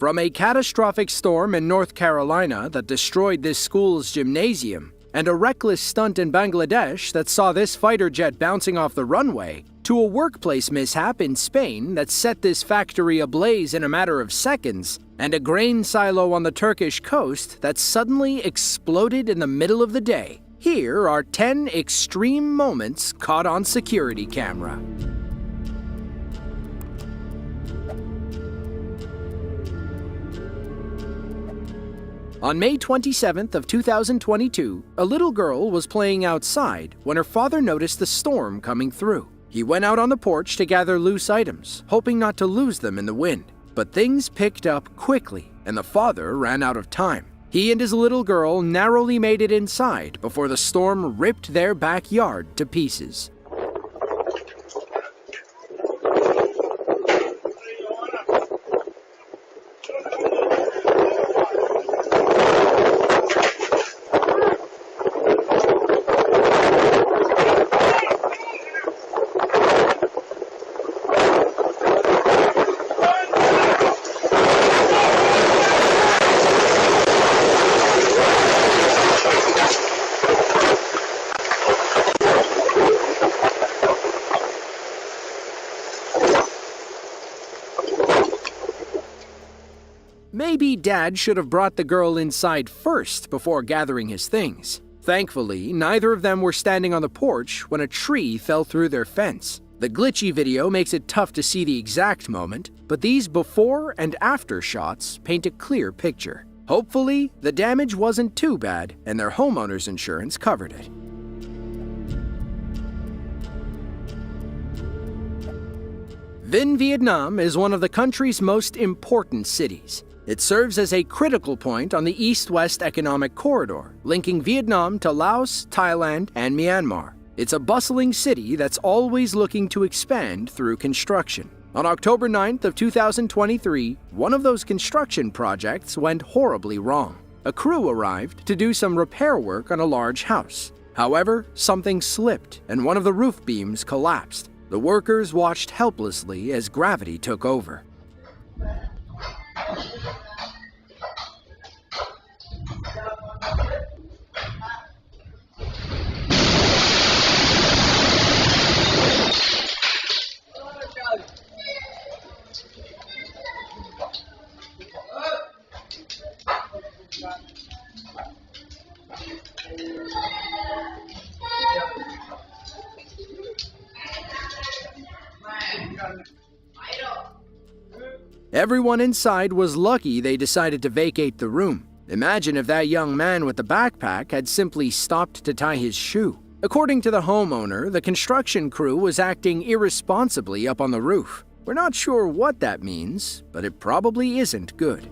From a catastrophic storm in North Carolina that destroyed this school's gymnasium, and a reckless stunt in Bangladesh that saw this fighter jet bouncing off the runway, to a workplace mishap in Spain that set this factory ablaze in a matter of seconds, and a grain silo on the Turkish coast that suddenly exploded in the middle of the day. Here are 10 extreme moments caught on security camera. On May 27th of 2022, a little girl was playing outside when her father noticed the storm coming through. He went out on the porch to gather loose items, hoping not to lose them in the wind. But things picked up quickly, and the father ran out of time. He and his little girl narrowly made it inside before the storm ripped their backyard to pieces. Maybe Dad should have brought the girl inside first before gathering his things. Thankfully, neither of them were standing on the porch when a tree fell through their fence. The glitchy video makes it tough to see the exact moment, but these before and after shots paint a clear picture. Hopefully, the damage wasn't too bad and their homeowner's insurance covered it. Vinh, Vietnam is one of the country's most important cities. It serves as a critical point on the east-west economic corridor, linking Vietnam to Laos, Thailand, and Myanmar. It's a bustling city that's always looking to expand through construction. On October 9th of 2023, one of those construction projects went horribly wrong. A crew arrived to do some repair work on a large house. However, something slipped and one of the roof beams collapsed. The workers watched helplessly as gravity took over. Everyone inside was lucky they decided to vacate the room. Imagine if that young man with the backpack had simply stopped to tie his shoe. According to the homeowner, the construction crew was acting irresponsibly up on the roof. We're not sure what that means, but it probably isn't good.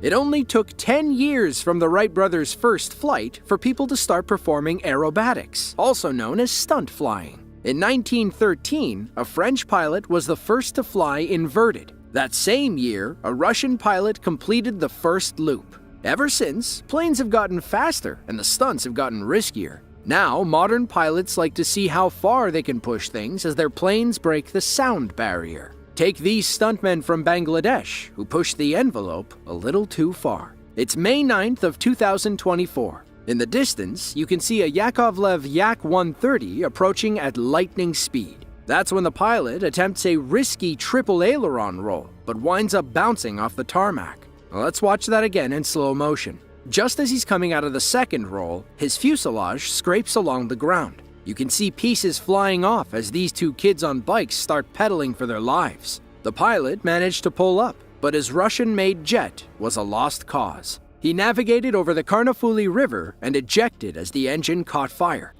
It only took 10 years from the Wright brothers' first flight for people to start performing aerobatics, also known as stunt flying. In 1913, a French pilot was the first to fly inverted. That same year, a Russian pilot completed the first loop. Ever since, planes have gotten faster and the stunts have gotten riskier. Now, modern pilots like to see how far they can push things as their planes break the sound barrier. Take these stuntmen from Bangladesh, who pushed the envelope a little too far. It's May 9th of 2024. In the distance, you can see a Yakovlev Yak-130 approaching at lightning speed. That's when the pilot attempts a risky triple aileron roll, but winds up bouncing off the tarmac. Let's watch that again in slow motion. Just as he's coming out of the second roll, his fuselage scrapes along the ground. You can see pieces flying off as these two kids on bikes start pedaling for their lives. The pilot managed to pull up, but his Russian-made jet was a lost cause. He navigated over the Karnafuli River and ejected as the engine caught fire.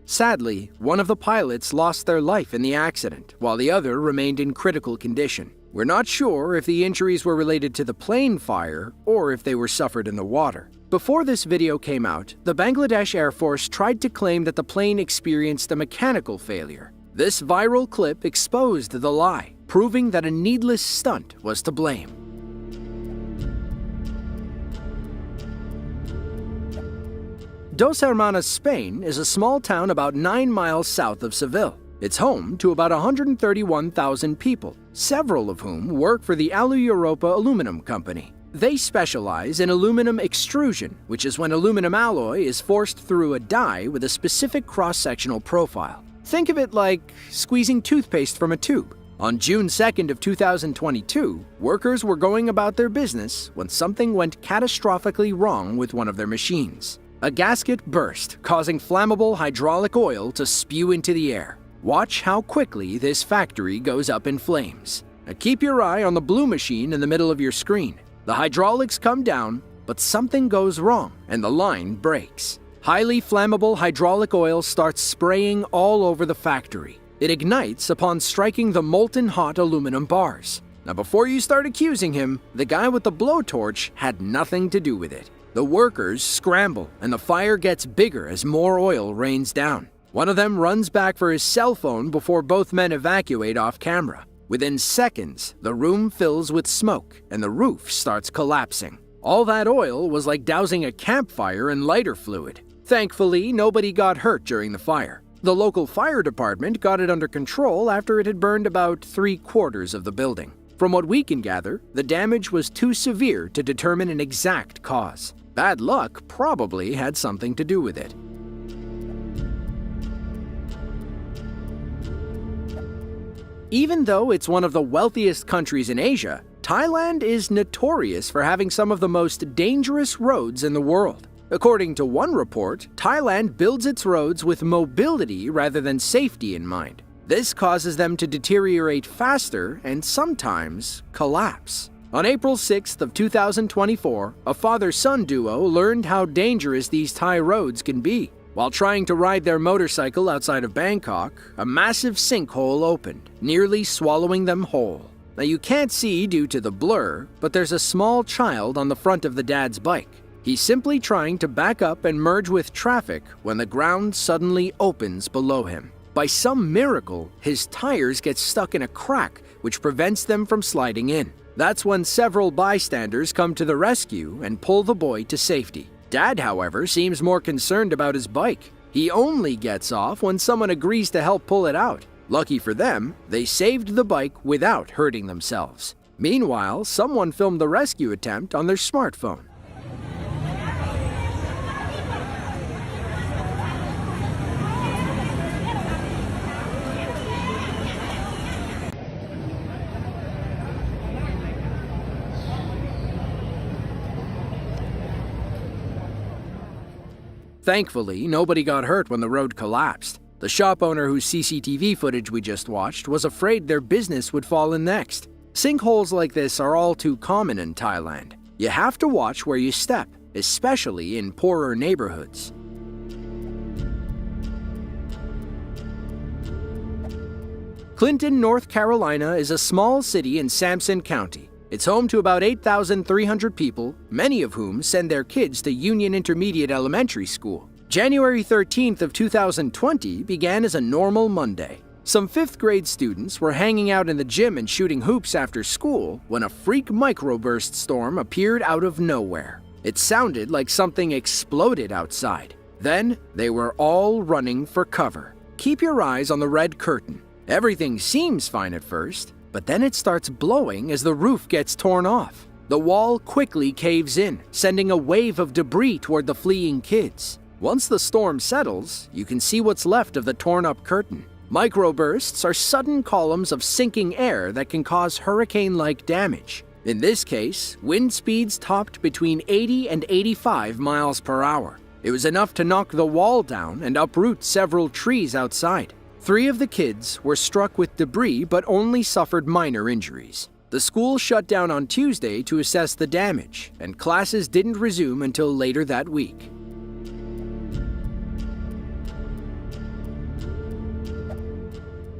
Sadly, one of the pilots lost their life in the accident, while the other remained in critical condition. We're not sure if the injuries were related to the plane fire or if they were suffered in the water. Before this video came out, the Bangladesh Air Force tried to claim that the plane experienced a mechanical failure. This viral clip exposed the lie, proving that a needless stunt was to blame. Dos Hermanas, Spain is a small town about 9 miles south of Seville. It's home to about 131,000 people, several of whom work for the Alu Europa Aluminum Company. They specialize in aluminum extrusion, which is when aluminum alloy is forced through a die with a specific cross-sectional profile. Think of it like squeezing toothpaste from a tube. On June 2nd of 2022, workers were going about their business when something went catastrophically wrong with one of their machines. A gasket burst, causing flammable hydraulic oil to spew into the air. Watch how quickly this factory goes up in flames. Now keep your eye on the blue machine in the middle of your screen. The hydraulics come down, but something goes wrong and the line breaks. Highly flammable hydraulic oil starts spraying all over the factory. It ignites upon striking the molten hot aluminum bars. Now before you start accusing him, the guy with the blowtorch had nothing to do with it. The workers scramble and the fire gets bigger as more oil rains down. One of them runs back for his cell phone before both men evacuate off camera. Within seconds, the room fills with smoke and the roof starts collapsing. All that oil was like dousing a campfire in lighter fluid. Thankfully, nobody got hurt during the fire. The local fire department got it under control after it had burned about 3/4 of the building. From what we can gather, the damage was too severe to determine an exact cause. Bad luck probably had something to do with it. Even though it's one of the wealthiest countries in Asia, Thailand is notorious for having some of the most dangerous roads in the world. According to one report, Thailand builds its roads with mobility rather than safety in mind. This causes them to deteriorate faster and sometimes collapse. On April 6th of 2024, a father-son duo learned how dangerous these Thai roads can be. While trying to ride their motorcycle outside of Bangkok, a massive sinkhole opened, nearly swallowing them whole. Now you can't see due to the blur, but there's a small child on the front of the dad's bike. He's simply trying to back up and merge with traffic when the ground suddenly opens below him. By some miracle, his tires get stuck in a crack, which prevents them from sliding in. That's when several bystanders come to the rescue and pull the boy to safety. Dad, however, seems more concerned about his bike. He only gets off when someone agrees to help pull it out. Lucky for them, they saved the bike without hurting themselves. Meanwhile, someone filmed the rescue attempt on their smartphone. Thankfully, nobody got hurt when the road collapsed. The shop owner whose CCTV footage we just watched was afraid their business would fall in next. Sinkholes like this are all too common in Thailand. You have to watch where you step, especially in poorer neighborhoods. Clinton, North Carolina is a small city in Sampson County. It's home to about 8,300 people, many of whom send their kids to Union Intermediate Elementary School. January 13th of 2020 began as a normal Monday. Some 5th grade students were hanging out in the gym and shooting hoops after school when a freak microburst storm appeared out of nowhere. It sounded like something exploded outside. Then they were all running for cover. Keep your eyes on the red curtain. Everything seems fine at first, but then it starts blowing as the roof gets torn off. The wall quickly caves in, sending a wave of debris toward the fleeing kids. Once the storm settles, you can see what's left of the torn-up curtain. Microbursts are sudden columns of sinking air that can cause hurricane-like damage. In this case, wind speeds topped between 80 and 85 miles per hour. It was enough to knock the wall down and uproot several trees outside. 3 of the kids were struck with debris but only suffered minor injuries. The school shut down on Tuesday to assess the damage, and classes didn't resume until later that week.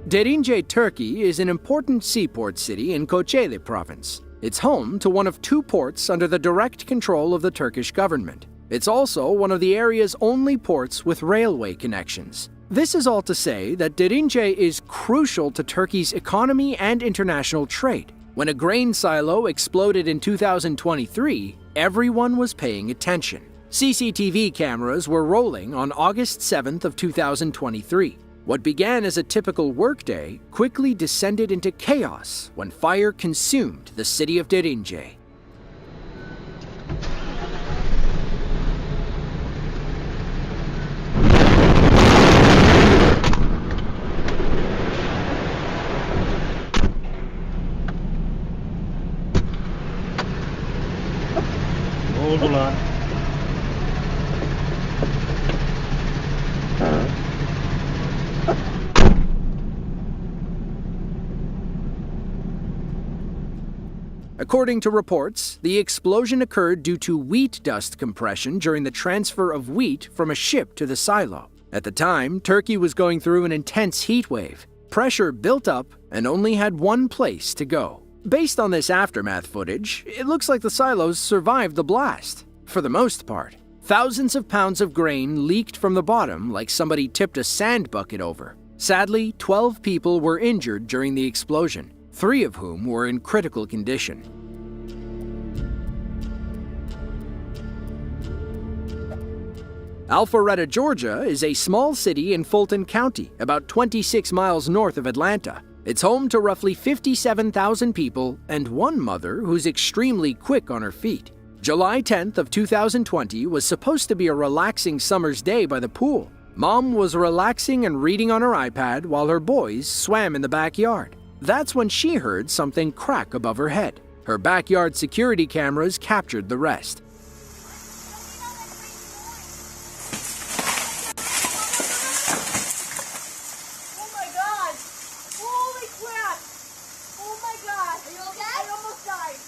Derince, Turkey is an important seaport city in Kocaeli province. It's home to one of two ports under the direct control of the Turkish government. It's also one of the area's only ports with railway connections. This is all to say that Derince is crucial to Turkey's economy and international trade. When a grain silo exploded in 2023, everyone was paying attention. CCTV cameras were rolling on August 7th of 2023. What began as a typical workday quickly descended into chaos when fire consumed the city of Derince. Ne oldu lan? According to reports, the explosion occurred due to wheat dust compression during the transfer of wheat from a ship to the silo. At the time, Turkey was going through an intense heat wave. Pressure built up and only had one place to go. Based on this aftermath footage, it looks like the silos survived the blast. For the most part, thousands of pounds of grain leaked from the bottom like somebody tipped a sand bucket over. Sadly, 12 people were injured during the explosion, 3 of whom were in critical condition. Alpharetta, Georgia is a small city in Fulton County, about 26 miles north of Atlanta. It's home to roughly 57,000 people and one mother who's extremely quick on her feet. July 10th of 2020 was supposed to be a relaxing summer's day by the pool. Mom was relaxing and reading on her iPad while her boys swam in the backyard. That's when she heard something crack above her head. Her backyard security cameras captured the rest. Oh my God! Holy crap! Oh my God! Are you okay? I almost died.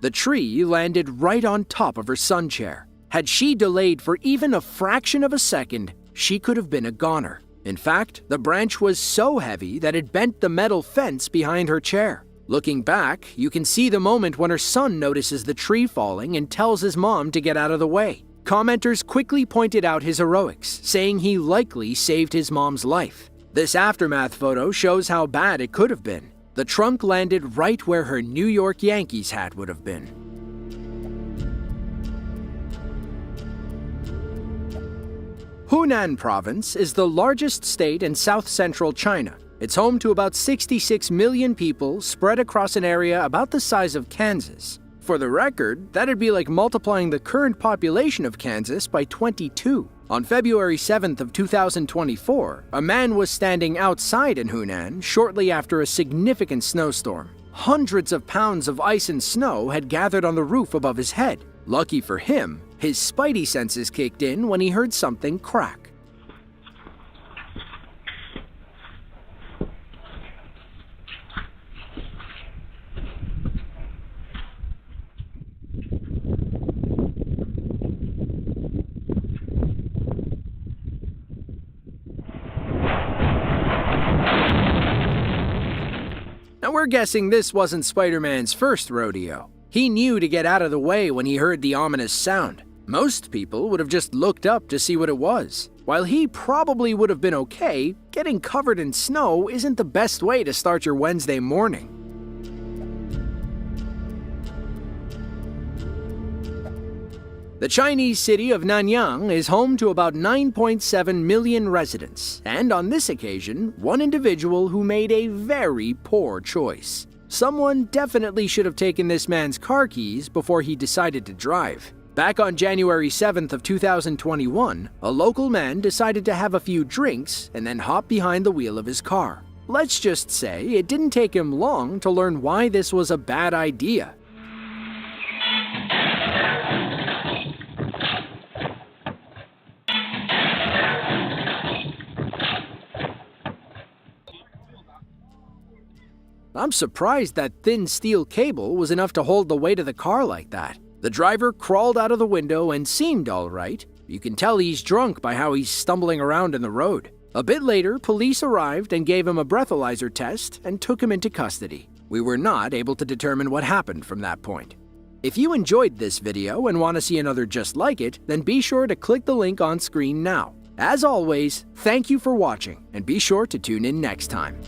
The tree landed right on top of her sun chair. Had she delayed for even a fraction of a second, she could have been a goner. In fact, the branch was so heavy that it bent the metal fence behind her chair. Looking back, you can see the moment when her son notices the tree falling and tells his mom to get out of the way. Commenters quickly pointed out his heroics, saying he likely saved his mom's life. This aftermath photo shows how bad it could have been. The trunk landed right where her New York Yankees hat would have been. Hunan Province is the largest state in south-central China. It's home to about 66 million people spread across an area about the size of Kansas. For the record, that'd be like multiplying the current population of Kansas by 22. On February 7th of 2024, a man was standing outside in Hunan shortly after a significant snowstorm. Hundreds of pounds of ice and snow had gathered on the roof above his head. Lucky for him, his spidey senses kicked in when he heard something crack. Now we're guessing this wasn't Spider-Man's first rodeo. He knew to get out of the way when he heard the ominous sound. Most people would have just looked up to see what it was. While he probably would have been okay, getting covered in snow isn't the best way to start your Wednesday morning. The Chinese city of Nanyang is home to about 9.7 million residents, and on this occasion, one individual who made a very poor choice. Someone definitely should have taken this man's car keys before he decided to drive. Back on January 7th of 2021, a local man decided to have a few drinks and then hop behind the wheel of his car. Let's just say it didn't take him long to learn why this was a bad idea. I'm surprised that thin steel cable was enough to hold the weight of the car like that. The driver crawled out of the window and seemed all right. You can tell he's drunk by how he's stumbling around in the road. A bit later, police arrived and gave him a breathalyzer test and took him into custody. We were not able to determine what happened from that point. If you enjoyed this video and want to see another just like it, then be sure to click the link on screen now. As always, thank you for watching, and be sure to tune in next time.